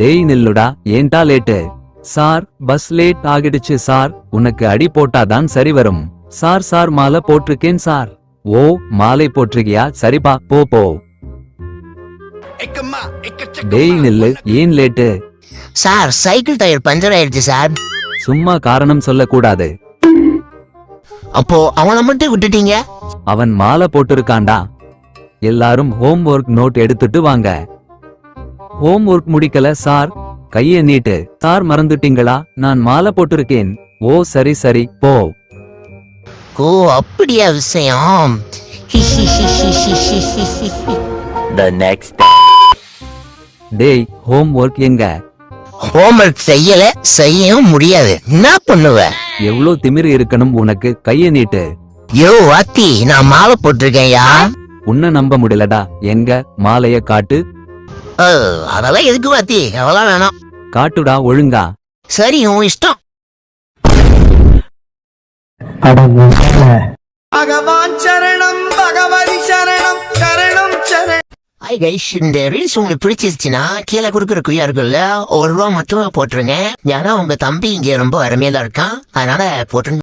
டேய் நில்லுடா, ஏன்டா லேட்டு? சார், பஸ் லேட் ஆகிடுச்சு சார். உனக்கு அடி போட்டாதான் சரி வரும். சார் சார் மாலை போட்டிருக்கேன் சார். ஓ, மாலை போட்டிருக்கியா? சரிப்பா, போ போ. டேய் நில்லு, ஏன் late? Sir, cycle tyre puncture ஆயிடுச்சு சார். சும்மா காரணம் சொல்லக்கூடாது. அப்போ அவனை மட்டும் விட்டுட்டீங்க? அவன் மாலை போட்டிருக்கான்டா. எல்லாரும் ஹோம் ஒர்க் நோட் எடுத்துட்டு வாங்க. ஹோம் ஒர்க் முடிக்கல சார். கைய நீட்டு. சார், மறந்துட்டீங்களா? நான் மாலை போட்டிருக்கேன். ஓ சரி சரி, போ. ஓ, அப்படியா விஷயம். டேய், ஹோம் ஒர்க் எங்க? ஹோம்ஒர்க் செய்யல, செய்யவும் முடியாது. என்ன பண்ணுவ? எவ்ளோ திமிரு இருக்கணும் உனக்கு? கைய நீட்டு. யோ வாத்தி, நான் மாலை போட்டிருக்கேன்யா. உன்னை நம்ப முடியலடா. எங்க மாலைய காட்டு. அதெல்லாம் எதுக்கு வாத்தி? அதெல்லாம் வேணாம். காட்டுடா ஒழுங்கா. சரி, உன் இஷ்டம். பகவான் சரணம், பகவதி சரணம், சரணம் சரணம். ஹாய் கைஸ், இந்த ரீல்ஸ் உங்களுக்கு பிடிச்சிருச்சுன்னா கீழே கொடுக்குற குய்யா இருக்குல்ல, ₹1 மட்டும் போட்டுருங்க. ஏன்னா உங்க தம்பி இங்க ரொம்ப அருமையா தான் இருக்கான், அதனால போட்டுருங்க.